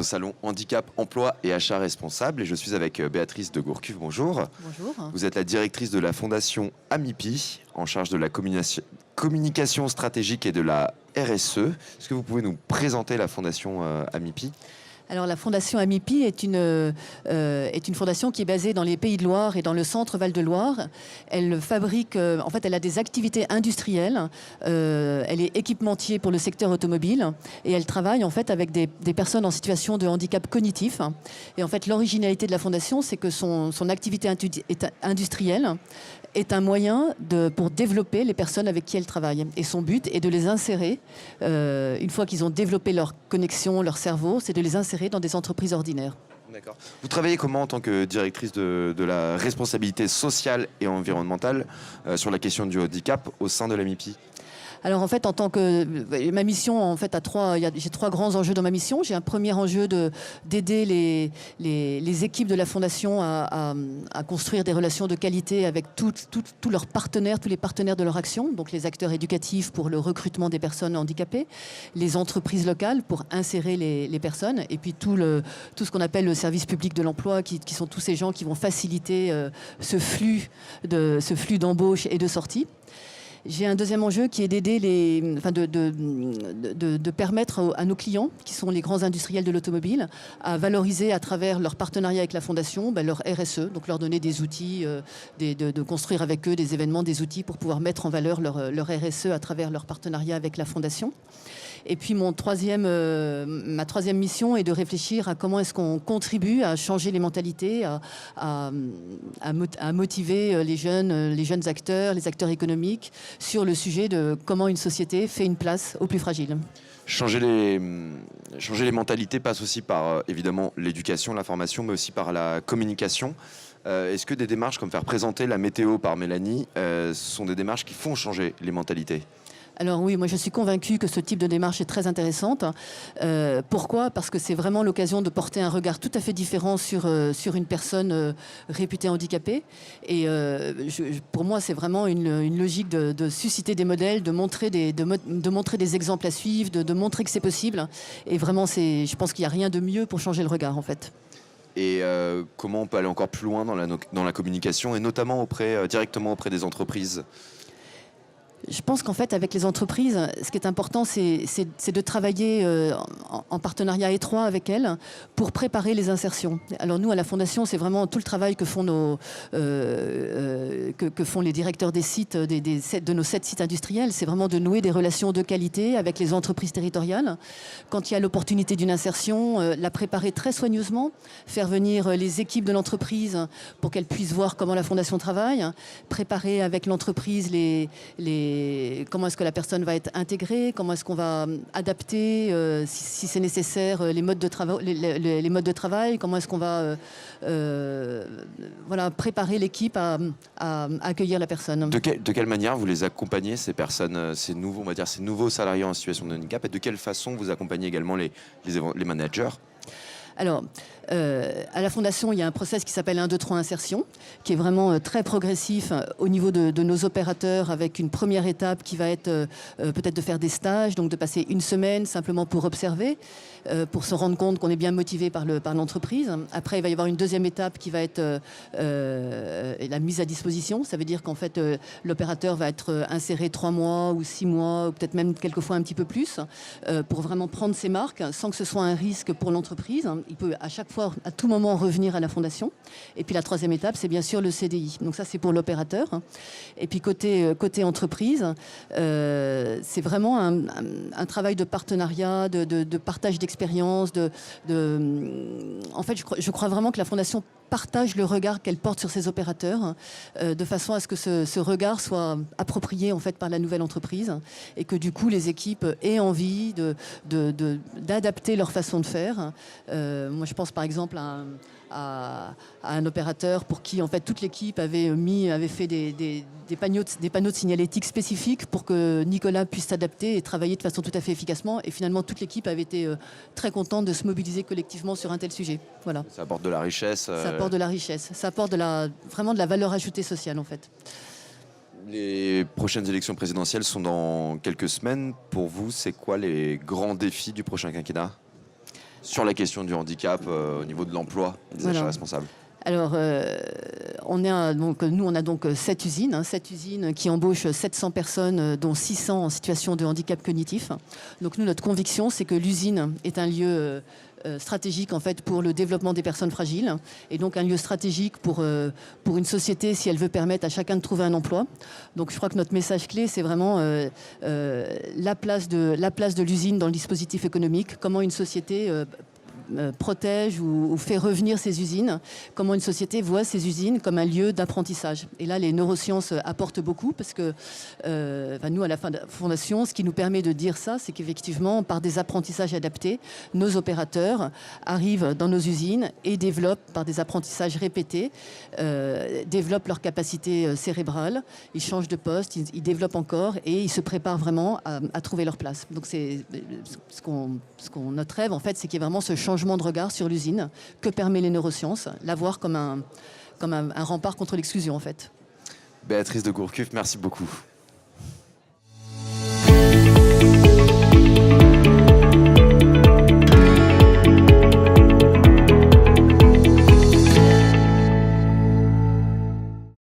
salon Handicap, Emploi et Achat Responsable et je suis avec Béatrice de Gourcuff. Bonjour. Bonjour. Vous êtes la directrice de la fondation Amipi, en charge de la communication stratégique et de la RSE. Est-ce que vous pouvez nous présenter la fondation Amipi ? Alors la fondation Amipi est une fondation qui est basée dans les Pays de Loire et dans le centre Val-de-Loire. Elle fabrique, en fait, elle a des activités industrielles. Elle est équipementier pour le secteur automobile et elle travaille en fait avec des personnes en situation de handicap cognitif. Et en fait, l'originalité de la fondation, c'est que son activité industrielle est un moyen pour développer les personnes avec qui elle travaille. Et son but est de les insérer, une fois qu'ils ont développé leur connexion, leur cerveau, c'est de les insérer dans des entreprises ordinaires. D'accord. Vous travaillez comment en tant que directrice de la responsabilité sociale et environnementale sur la question du handicap au sein de l'Amipi ? Alors en fait, en tant que ma mission, en fait, j'ai trois grands enjeux dans ma mission. J'ai un premier enjeu d'aider les équipes de la fondation à construire des relations de qualité avec tous leurs partenaires, tous les partenaires de leur action, donc les acteurs éducatifs pour le recrutement des personnes handicapées, les entreprises locales pour insérer les personnes, et puis tout ce qu'on appelle le service public de l'emploi, qui sont tous ces gens qui vont faciliter ce flux d'embauche et de sortie. J'ai un deuxième enjeu qui est d'aider de permettre à nos clients, qui sont les grands industriels de l'automobile, à valoriser à travers leur partenariat avec la Fondation leur RSE, donc leur donner des outils, de construire avec eux des événements, des outils pour pouvoir mettre en valeur leur RSE à travers leur partenariat avec la Fondation. Et puis ma troisième mission est de réfléchir à comment est-ce qu'on contribue à changer les mentalités, à motiver les jeunes acteurs, les acteurs économiques sur le sujet de comment une société fait une place aux plus fragiles. Changer les mentalités passe aussi par évidemment l'éducation, la formation, mais aussi par la communication. Est-ce que des démarches comme faire présenter la météo par Mélanie sont des démarches qui font changer les mentalités ? Alors oui, moi je suis convaincue que ce type de démarche est très intéressante. Pourquoi ? Parce que c'est vraiment l'occasion de porter un regard tout à fait différent sur une personne réputée handicapée. Et pour moi, c'est vraiment une logique de susciter des modèles, de montrer des exemples à suivre, de montrer que c'est possible. Et vraiment, je pense qu'il n'y a rien de mieux pour changer le regard, en fait. Et comment on peut aller encore plus loin dans la communication, et notamment directement auprès des entreprises ? Je pense qu'en fait, avec les entreprises, ce qui est important, c'est de travailler en partenariat étroit avec elles pour préparer les insertions. Alors nous, à la Fondation, c'est vraiment tout le travail que font les directeurs des sites, de nos 7 sites industriels. C'est vraiment de nouer des relations de qualité avec les entreprises territoriales. Quand il y a l'opportunité d'une insertion, la préparer très soigneusement, faire venir les équipes de l'entreprise pour qu'elles puissent voir comment la Fondation travaille, préparer avec l'entreprise comment est-ce que la personne va être intégrée, comment est-ce qu'on va adapter, si c'est nécessaire, les modes de travail, comment est-ce qu'on va préparer l'équipe à accueillir la personne. De quelle manière vous les accompagnez, ces personnes, ces nouveaux salariés en situation de handicap, et de quelle façon vous accompagnez également les managers ? Alors, à la Fondation, il y a un process qui s'appelle 1, 2, 3 insertion, qui est vraiment très progressif au niveau de nos opérateurs, avec une première étape qui va être peut-être de faire des stages, donc de passer une semaine simplement pour observer, pour se rendre compte qu'on est bien motivé par l'entreprise. Après, il va y avoir une deuxième étape qui va être la mise à disposition. Ça veut dire qu'en fait, l'opérateur va être inséré 3 mois ou 6 mois, ou peut-être même quelquefois un petit peu plus, pour vraiment prendre ses marques, sans que ce soit un risque pour l'entreprise. Il peut à chaque fois, à tout moment, revenir à la Fondation. Et puis la troisième étape, c'est bien sûr le CDI. Donc ça, c'est pour l'opérateur. Et puis côté entreprise, c'est vraiment un travail de partenariat, de partage d'expérience. En fait, je crois vraiment que la Fondation partage le regard qu'elle porte sur ses opérateurs, de façon à ce que ce regard soit approprié en fait par la nouvelle entreprise, et que du coup les équipes aient envie d'adapter leur façon de faire. Moi, je pense par exemple à un opérateur pour qui en fait toute l'équipe avait fait des panneaux de signalétique spécifiques pour que Nicolas puisse s'adapter et travailler de façon tout à fait efficacement. Et finalement, toute l'équipe avait été très contente de se mobiliser collectivement sur un tel sujet. Voilà. Ça apporte de la richesse. Ça apporte de la richesse. Ça apporte vraiment de la valeur ajoutée sociale en fait. Les prochaines élections présidentielles sont dans quelques semaines. Pour vous, c'est quoi les grands défis du prochain quinquennat ? sur la question du handicap au niveau de l'emploi des achats responsables? Alors, nous, on a donc 7 usines, 7 usines qui embauchent 700 personnes, dont 600 en situation de handicap cognitif. Donc, nous, notre conviction, c'est que l'usine est un lieu stratégique en fait pour le développement des personnes fragiles et donc un lieu stratégique pour une société si elle veut permettre à chacun de trouver un emploi. Donc, je crois que notre message clé, c'est vraiment la place de l'usine dans le dispositif économique, comment une société protège ou fait revenir ces usines, comment une société voit ces usines comme un lieu d'apprentissage. Et là, les neurosciences apportent beaucoup parce que nous, à la Fondation, ce qui nous permet de dire ça, c'est qu'effectivement, par des apprentissages adaptés, nos opérateurs arrivent dans nos usines et développent, par des apprentissages répétés, développent leur capacité cérébrale, ils changent de poste, ils développent encore et ils se préparent vraiment à trouver leur place. Donc, c'est notre rêve, en fait, c'est qu'il y ait vraiment ce changement de regard sur l'usine que permet les neurosciences, la voir comme un rempart contre l'exclusion en fait. Béatrice de Gourcuff, merci beaucoup.